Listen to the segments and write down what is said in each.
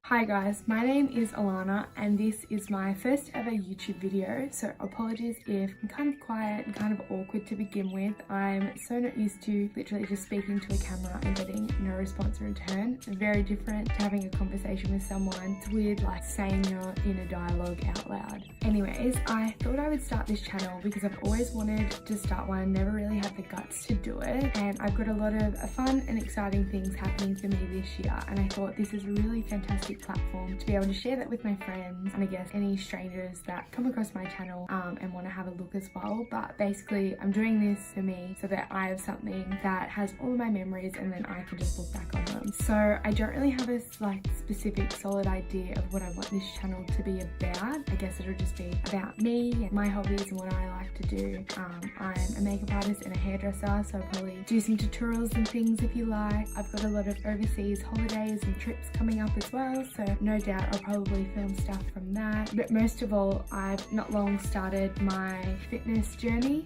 Hi guys, my name is Alana and this is my first ever YouTube video, so apologies if I'm kind of quiet and kind of awkward to begin with. I'm so not used to literally just speaking to a camera and getting no response in return. Very different to having a conversation with someone. It's weird like saying your inner dialogue out loud. Anyways, I thought I would start this channel because I've always wanted to start one, never really had the guts to do it, and I've got a lot of fun and exciting things happening for me this year, and I thought this is a really fantastic platform to be able to share that with my friends and I guess any strangers that come across my channel and want to have a look as well. But basically I'm doing this for me so that I have something that has all of my memories and then I can just look back on them. So I don't really have a specific solid idea of what I want this channel to be about. I guess it'll just be about me and my hobbies and what I like to do. I'm a makeup artist and a hairdresser, so I'll probably do some tutorials and things if you like. I've got a lot of overseas holidays and trips coming up as well, so no doubt I'll probably film stuff from that. But most of all, I've not long started my fitness journey,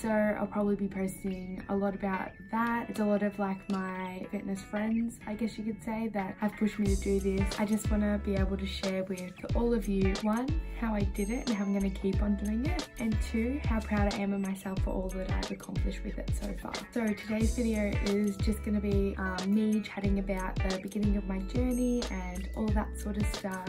so I'll probably be posting a lot about that. It's a lot of like my fitness friends, I guess you could say, that have pushed me to do this. I just want to be able to share with all of you, one, how I did it and how I'm going to keep on doing it, and two, how proud I am of myself for all that I've accomplished with it so far. So today's video is just going to be me chatting about the beginning of my journey and all that sort of stuff,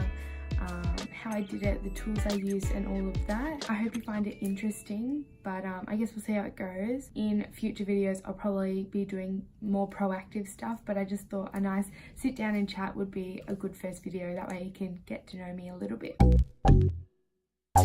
how I did it, the tools I used and all of that. I hope you find it interesting, but I guess we'll see how it goes. In future videos I'll probably be doing more proactive stuff, but I just thought a nice sit down and chat would be a good first video, that way you can get to know me a little bit.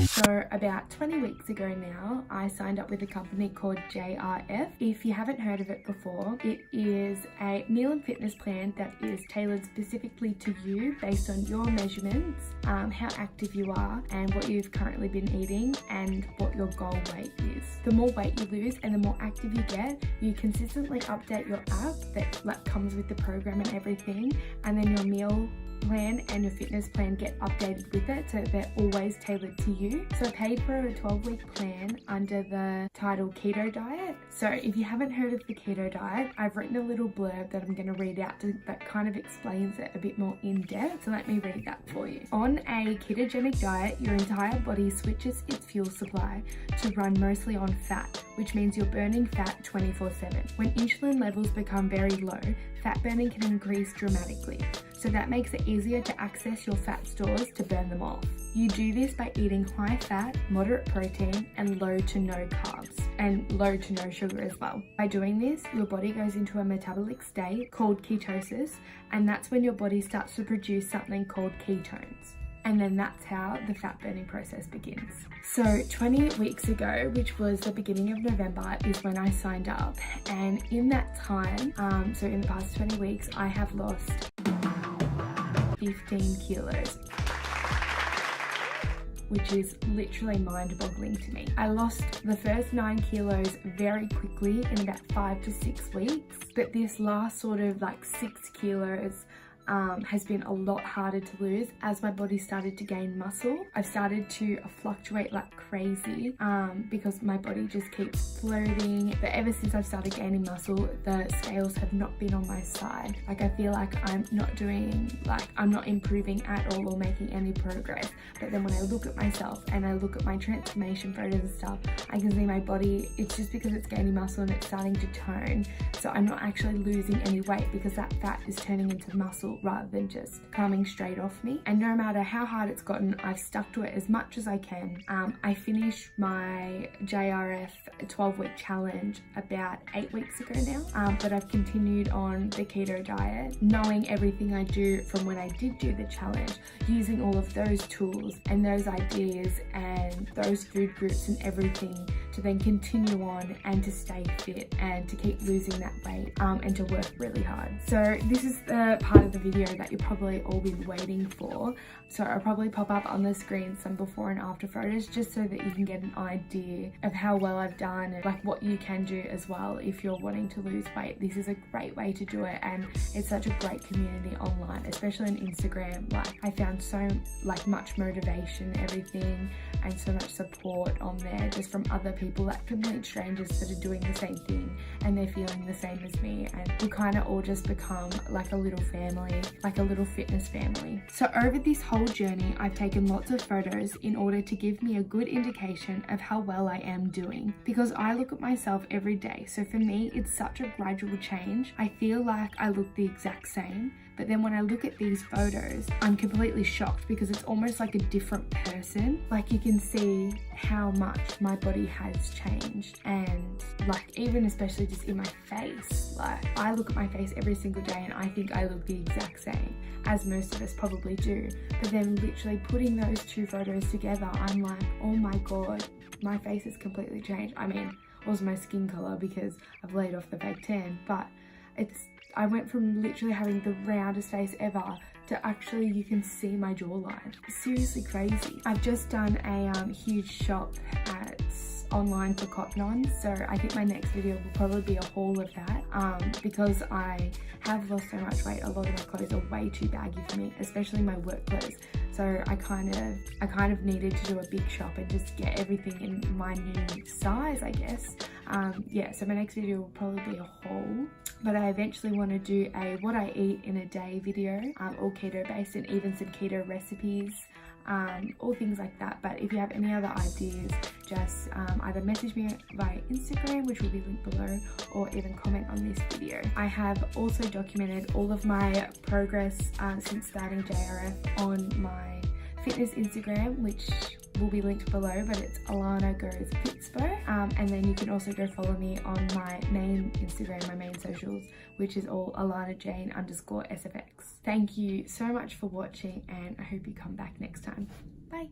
So about 20 weeks ago now, I signed up with a company called JRF. If you haven't heard of it before, it is a meal and fitness plan that is tailored specifically to you based on your measurements, how active you are and what you've currently been eating and what your goal weight is. The more weight you lose and the more active you get, you consistently update your app that comes with the program and everything, and then your meal plan and your fitness plan get updated with it, so they're always tailored to you. So I paid for a 12-week plan under the title Keto Diet. So if you haven't heard of the Keto Diet, I've written a little blurb that I'm going to read out that kind of explains it a bit more in depth, so let me read that for you. On a ketogenic diet, your entire body switches its fuel supply to run mostly on fat, which means you're burning fat 24/7. When insulin levels become very low, fat burning can increase dramatically. So that makes it easier to access your fat stores to burn them off. You do this by eating high fat, moderate protein, and low to no carbs, and low to no sugar as well. By doing this, your body goes into a metabolic state called ketosis, and that's when your body starts to produce something called ketones. And then that's how the fat burning process begins. So 20 weeks ago, which was the beginning of November, is when I signed up. And in that time, so in the past 20 weeks, I have lost 15 kilos, which is literally mind-boggling to me. I lost the first 9 kilos very quickly in about 5 to 6 weeks, but this last sort of like 6 kilos has been a lot harder to lose as my body started to gain muscle. I've started to fluctuate like crazy because my body just keeps floating. But ever since I've started gaining muscle, the scales have not been on my side. Like I feel like I'm not improving at all or making any progress. But then when I look at myself and I look at my transformation photos and stuff, I can see my body, it's just because it's gaining muscle and it's starting to tone. So I'm not actually losing any weight because that fat is turning into muscle rather than just coming straight off me. And no matter how hard it's gotten, I've stuck to it as much as I can. I finished my JRF 12-week challenge about 8 weeks ago now, but I've continued on the keto diet, knowing everything I do from when I did do the challenge, using all of those tools and those ideas and those food groups and everything to then continue on and to stay fit and to keep losing that weight and to work really hard. So this is the part of the video that you've probably all been waiting for. So I'll probably pop up on the screen some before and after photos just so that you can get an idea of how well I've done and like what you can do as well if you're wanting to lose weight. This is a great way to do it, and it's such a great community online, especially on Instagram. Like I found so much motivation, everything, and so much support on there just from other people people, like complete strangers that are doing the same thing and they're feeling the same as me, and we kind of all just become like a little family, like a little fitness family. So over this whole journey, I've taken lots of photos in order to give me a good indication of how well I am doing, because I look at myself every day. So for me, it's such a gradual change. I feel like I look the exact same, but then when I look at these photos, I'm completely shocked because it's almost like a different person. Like you can see how much my body has changed, and like even especially just in my face, like I look at my face every single day and I think I look the exact same, as most of us probably do. But then literally putting those two photos together, I'm like, oh my God, my face has completely changed. I mean, also my skin color because I've laid off the fake tan, but I went from literally having the roundest face ever to actually you can see my jawline. Seriously crazy. I've just done a huge shop online for Cotton On, so I think my next video will probably be a haul of that, because I have lost so much weight. A lot of my clothes are way too baggy for me, especially my work clothes. So I kind of needed to do a big shop and just get everything in my new size, I guess. Yeah, so my next video will probably be a haul, but I eventually want to do a what I eat in a day video, all keto based, and even some keto recipes, all things like that. But if you have any other ideas, just either message me via Instagram, which will be linked below, or even comment on this video. I have also documented all of my progress since starting JRF on my fitness Instagram, which will be linked below, but it's Alana Goes Fitspo. And then you can also go follow me on my main Instagram, my main socials, which is all AlanaJane_SFX. Thank you so much for watching, and I hope you come back next time. Bye.